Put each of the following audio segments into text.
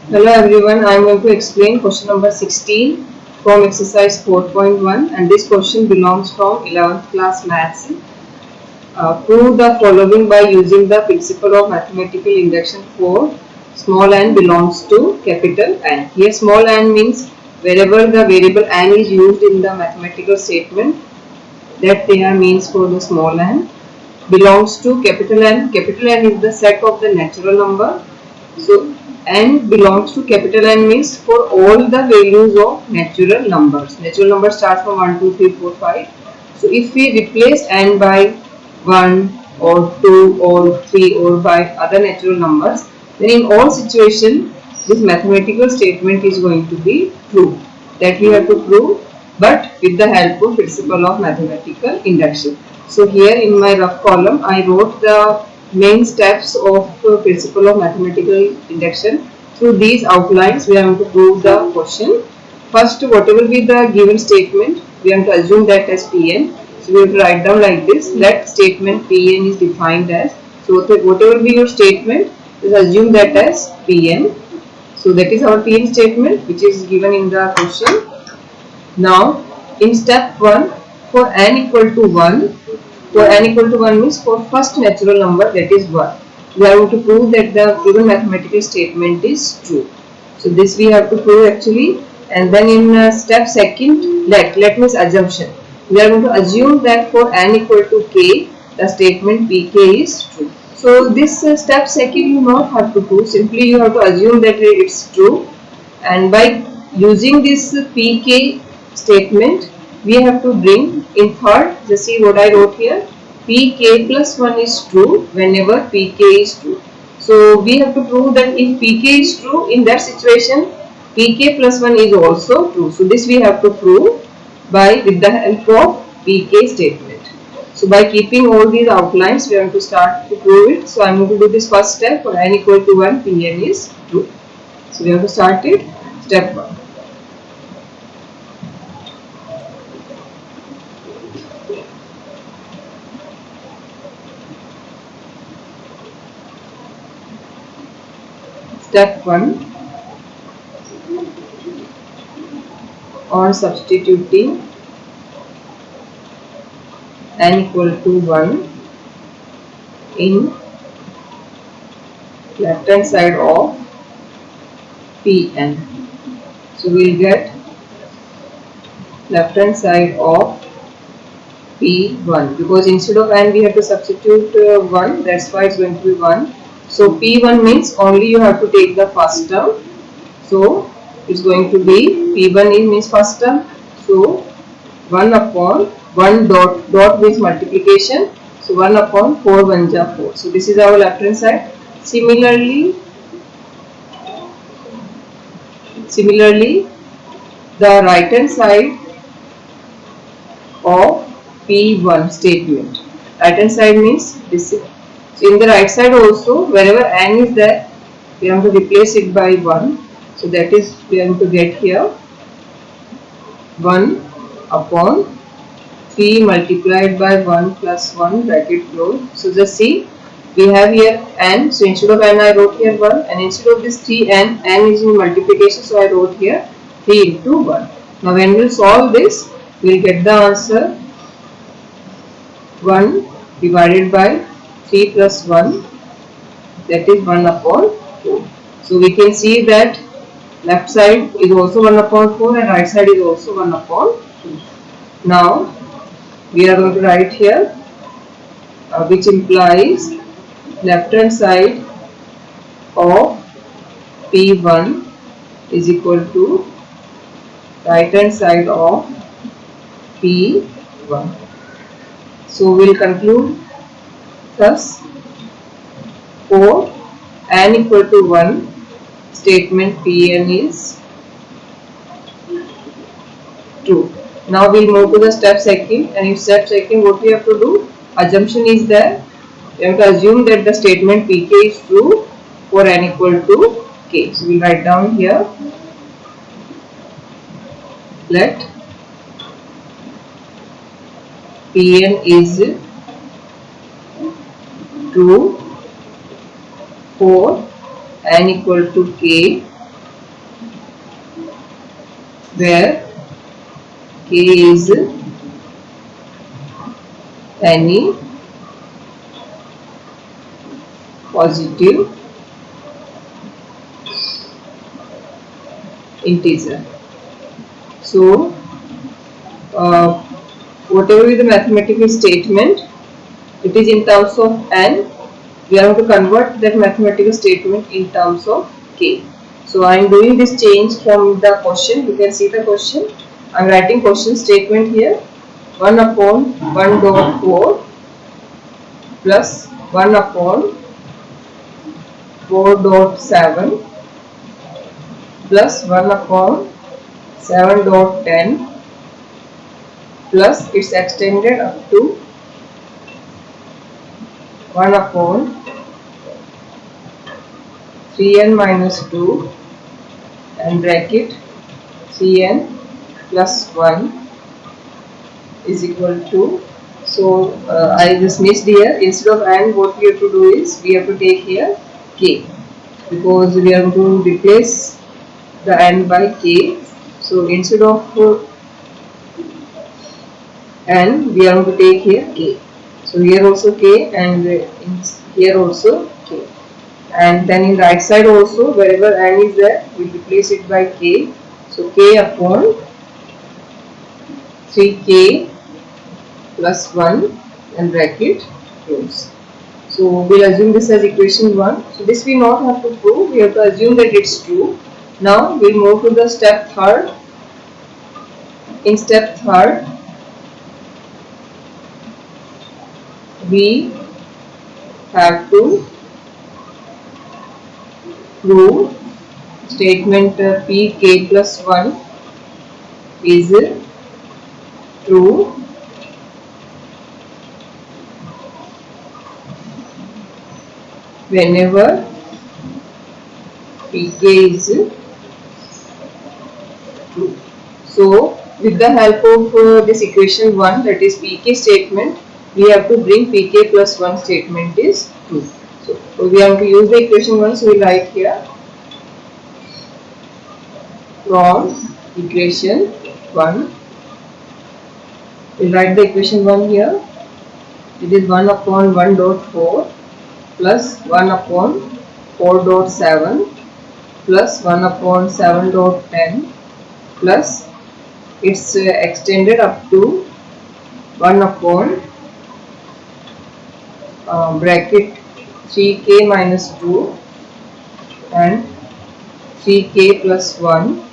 Hello everyone, I am going to explain question number 16 from exercise 4.1 and this question belongs from 11th class maths. Prove the following by using the principle of mathematical induction for small n belongs to capital N. Here small n means wherever the variable n is used in the mathematical statement, that there means for the small n belongs to capital N. Capital N is the set of the natural number. So n belongs to capital N means for all the values of natural numbers. Natural numbers start from 1, 2, 3, 4, 5. So if we replace n by 1 or 2 or 3 or by other natural numbers, then in all situations this mathematical statement is going to be true. That we have to prove, but with the help of principle of mathematical induction. So here in my rough column I wrote the main steps of principle of mathematical induction. Through these outlines we are going to prove the question. First, whatever be the given statement, we have to assume that as Pn. So we have to write down like this. Let statement Pn is defined as. So whatever be your statement, just assume that as Pn. So that is our Pn statement which is given in the question. Now in step 1, for n equal to 1, for n equal to 1 means for first natural number, that is 1. We are going to prove that the given mathematical statement is true. So this we have to prove actually, and then in step second, let means assumption. We are going to assume that for n equal to k, the statement pk is true. So this step second you not have to prove, simply you have to assume that it's true, and by using this pk statement we have to bring in third. Just see what I wrote here. Pk plus 1 is true whenever pk is true. So we have to prove that if pk is true, in that situation pk plus 1 is also true. So this we have to prove by with the help of pk statement. So by keeping all these outlines, we are going to start to prove it. So I am going to do this first step. For n equal to 1, Pn is true. So we have to start it. Step 1. Step 1. On substituting n equal to 1 in left hand side of Pn. So we will get left hand side of P1, because instead of n we have to substitute 1, that's why it's going to be 1. So P1 means only you have to take the first term. So it's going to be P1 means first term. So 1 upon 1 dot means multiplication. So 1 upon 4 1 ja 4. So this is our left hand side. Similarly, the right hand side of P1 statement. Right hand side means this. So in the right side also, wherever n is there, we have to replace it by 1. So that is we are going to get here 1 upon 3 multiplied by 1 plus 1 bracket close. So just see, we have here n. So instead of n I wrote here 1, and instead of this 3n, n is in multiplication, so I wrote here 3 into 1. Now when we will solve this, we will get the answer 1 divided by 3 plus 1, that is 1 upon 4. So we can see that left side is also 1 upon 4 and right side is also 1 upon 2. Now we are going to write here which implies left hand side of P1 is equal to right hand side of P1. So we will conclude thus for n equal to 1, statement Pn is true. Now we will move to the step second, and in step second what we have to do, assumption is there. We have to assume that the statement Pk is true for n equal to k. So we will write down here, let Pn is true for n equal to k where k is any positive integer. So whatever is the mathematical statement, it is in terms of n. We are going to convert that mathematical statement in terms of k. So I am doing this change from the question. You can see the question. I am writing question statement here. 1 upon 1 dot 4 plus 1 upon 4 dot 7 plus 1 upon 7 dot 10 plus it's extended up to 1 upon 3n minus 2 and bracket 3n plus 1 is equal to, so I just missed here, instead of n what we have to do is we have to take here k, because we are going to replace the n by k. So instead of n we are going to take here k. So here also k and here also k, and then in right side also wherever n is there we replace it by k. So k upon 3k plus 1 and bracket close. So we'll assume this as equation 1. So this we not have to prove, we have to assume that it's true. Now we'll move to the step third. In step third, we have to prove statement pk plus 1 is true whenever pk is true. So with the help of this equation 1, that is pk statement, we have to bring pk plus 1 statement is true. So we have to use the equation 1, so we write here from equation 1. We write the equation 1 here. It is 1 upon 1 dot 4 plus 1 upon 4 dot 7 plus 1 upon 7 dot 10 plus it's extended up to 1 upon bracket 3k minus 2 and 3k plus 1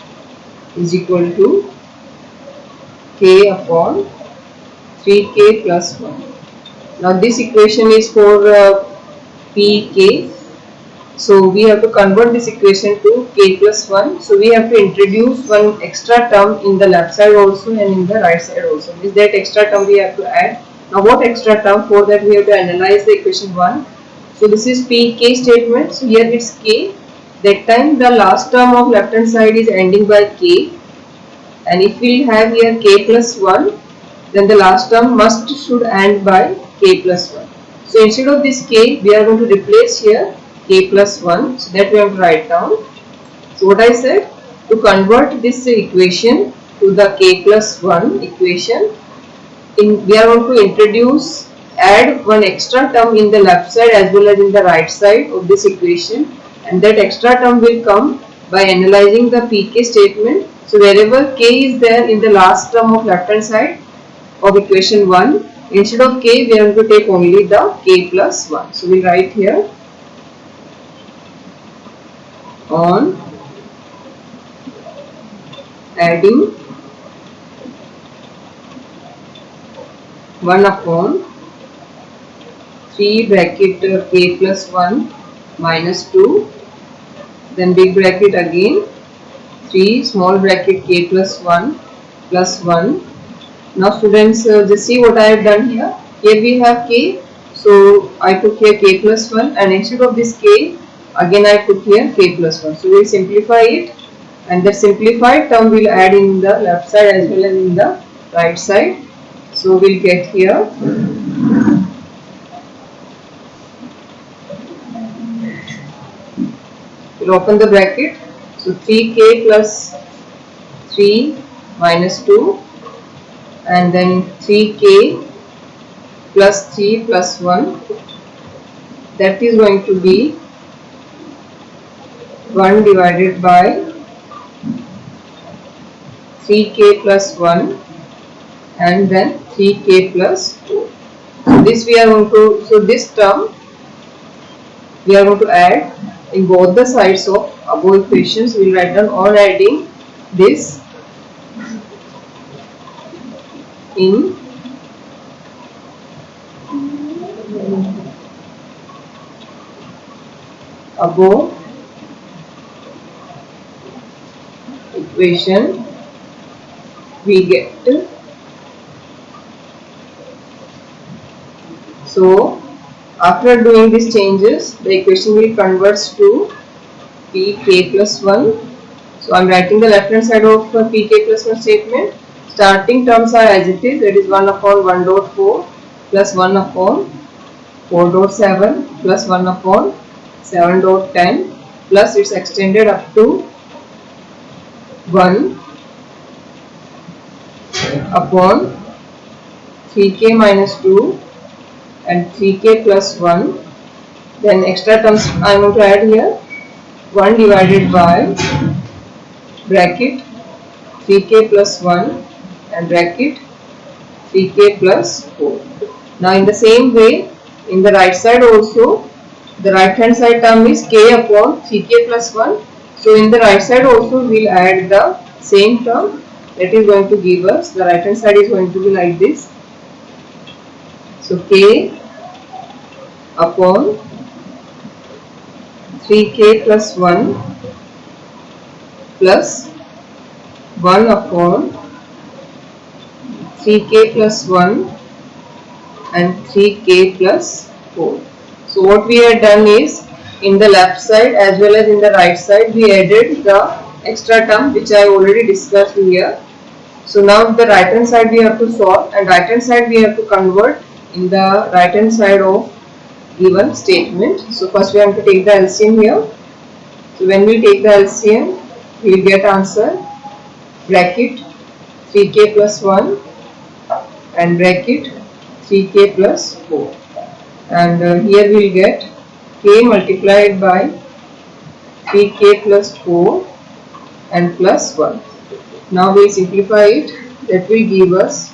is equal to k upon 3k plus 1. Now this equation is for pk, so we have to convert this equation to k plus 1. So we have to introduce one extra term in the left side also and in the right side also. With that extra term we have to add. Now what extra term? For that we have to analyze the equation 1. So this is pk statement. So here it's k. That time the last term of left hand side is ending by k, and if we have here k plus 1, then the last term should end by k plus 1. So instead of this k, we are going to replace here k plus 1. So that we have to write down. So what I said, to convert this equation to the k plus 1 equation, we are going to add one extra term in the left side as well as in the right side of this equation, and that extra term will come by analyzing the pk statement. So wherever k is there in the last term of left hand side of equation 1, instead of k we are going to take only the k plus 1. So we write here on adding 1 upon 3 bracket k plus 1 minus 2, then big bracket again 3 small bracket k plus 1 plus 1. Now students, just see what I have done here. Here we have k, so I took here k plus 1, and instead of this k again I took here k plus 1. So we will simplify it, and the simplified term will add in the left side as well as in the right side. So we'll get here we'll open the bracket. So 3k plus 3 minus 2 and then 3k plus 3 plus 1, that is going to be 1 divided by 3k plus 1 and then 3k plus 4. So this we are going to, so this term we are going to add in both the sides of above equations. We will write down on adding this in above equation we get, so after doing these changes the equation will convert to pk plus 1. So I am writing the left hand side of pk plus 1 statement. Starting terms are as it is, that is 1 upon 1 dot 4 plus 1 upon 4 dot 7 plus 1 upon 7 dot 10 plus it's extended up to 1 upon 3k minus 2 and 3k plus 1. Then extra terms I am going to add here, 1 divided by bracket 3k plus 1 and bracket 3k plus 4. Now in the same way in the right side also, the right hand side term is k upon 3k plus 1. So in the right side also we will add the same term, that is going to give us, the right hand side is going to be like this. So k upon 3k plus 1 plus 1 upon 3k plus 1 and 3k plus 4. So what we have done is, in the left side as well as in the right side we added the extra term which I already discussed here. So now the right hand side we have to solve, and right hand side we have to convert in the right hand side of given statement. So first we have to take the LCM here. So when we take the LCM we will get answer bracket 3k plus 1 and bracket 3k plus 4, and here we will get k multiplied by 3k plus 4 and plus 1. Now we will simplify it, that will give us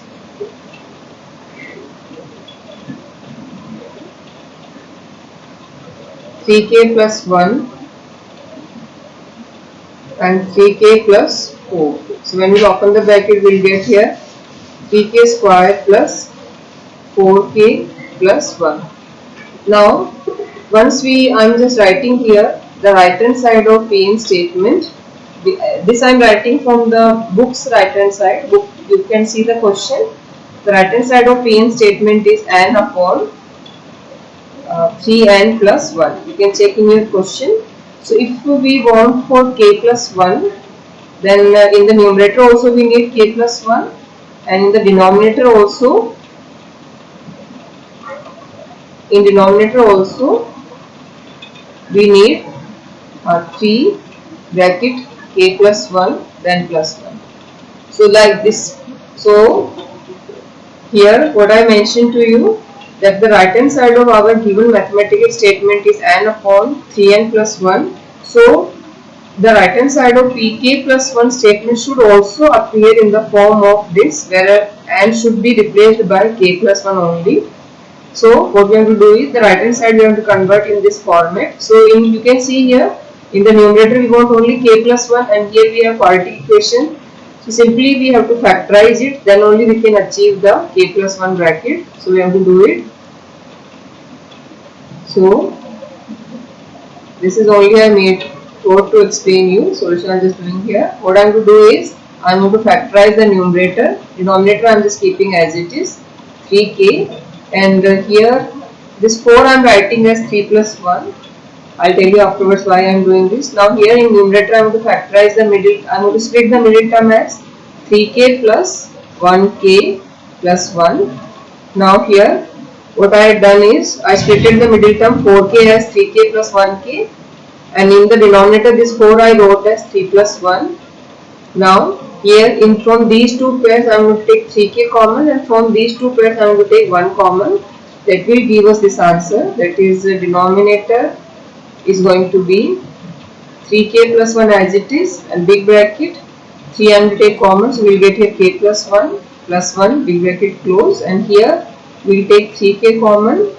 3k plus 1 and 3k plus 4. So when we open the bracket we will get here 3k square plus 4k plus 1. Now once I am just writing here the right hand side of PN statement. This I am writing from the book's right hand side. You can see the question. The right hand side of PN statement is n upon 3n plus 1. You can check in your question. So if we want for k plus 1, then in the numerator also we need k plus 1, and in the denominator also we need 3 bracket k plus 1 then plus 1. So like this. So here what I mentioned to you, that the right hand side of our given mathematical statement is n upon 3n plus 1. So the right hand side of pk plus 1 statement should also appear in the form of this, where n should be replaced by k plus 1 only. So what we have to do is, the right hand side we have to convert in this format. So you can see here in the numerator we want only k plus 1, and here we have quadratic equation. So simply we have to factorize it, then only we can achieve the k plus 1 bracket. So we have to do it. So this is only I made to explain you. Solution I am just doing here. What I am to do is, I am going to factorize the numerator. Denominator I am just keeping as it is, 3k, and here this 4 I am writing as 3 plus 1. I will tell you afterwards why I am doing this. Now here in numerator I am going to factorize the middle, I am going to split the middle term as 3k plus 1k plus 1. Now here what I had done is, I splitted the middle term 4k as 3k plus 1k, and in the denominator this 4 I wrote as 3 plus 1. Now Here in from these two pairs I am going to take 3k common, and from these two pairs I am going to take 1 common. That will give us this answer. That is, the denominator is going to be 3k plus 1 as it is, and big bracket 3 I am going to take common, so we will get here k plus 1 big bracket close, and here we will take 3k common,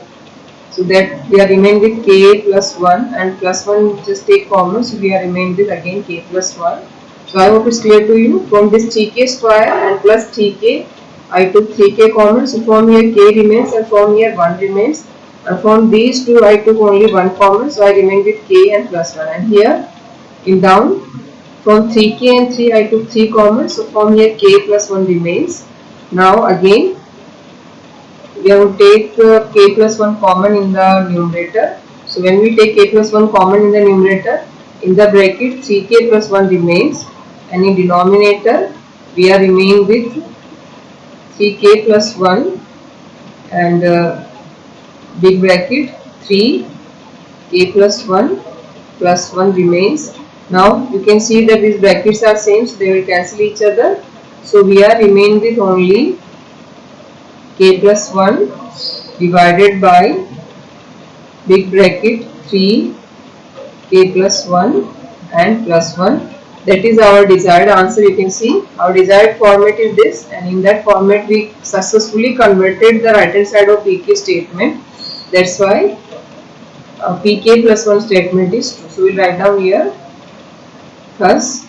so that we are remain with k plus 1, and plus 1 just take common, so we are remain with again k plus 1. So I hope it's clear to you. From this 3k square and plus 3k, I took 3k common, so from here k remains and from here 1 remains, and from these two I took only 1 common, so I remain with k and plus 1, and here in down from 3k and 3 I took 3 common, so from here k plus 1 remains. Now again we have to take k plus 1 common in the numerator. So when we take k plus 1 common in the numerator, in the bracket 3k plus 1 remains, and in denominator we are remain with 3k plus 1, and big bracket 3k plus 1 remains. Now you can see that these brackets are same, so they will cancel each other. So we are remain with only k plus 1 divided by big bracket 3k plus 1 and plus 1. That is our desired answer. You can see our desired format is this, and in that format we successfully converted the right hand side of pk statement. That's why pk plus 1 statement is true. So we will write down here, thus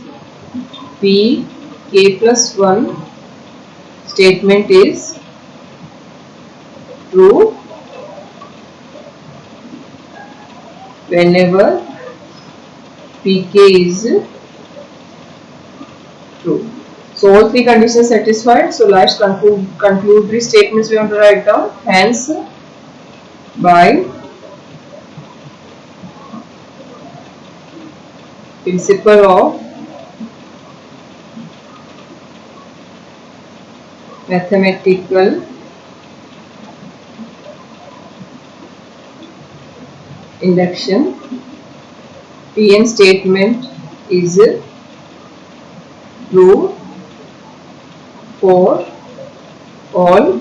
pk plus 1 statement is true whenever pk is true. So all three conditions satisfied. So let's conclude these statements we want to write down. Hence, by principle of mathematical induction, PN statement is true for all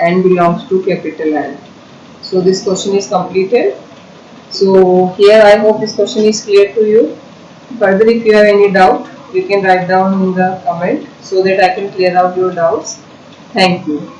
and belongs to capital N. So this question is completed. So here I hope this question is clear to you. Further, if you have any doubt, you can write down in the comment so that I can clear out your doubts. Thank you.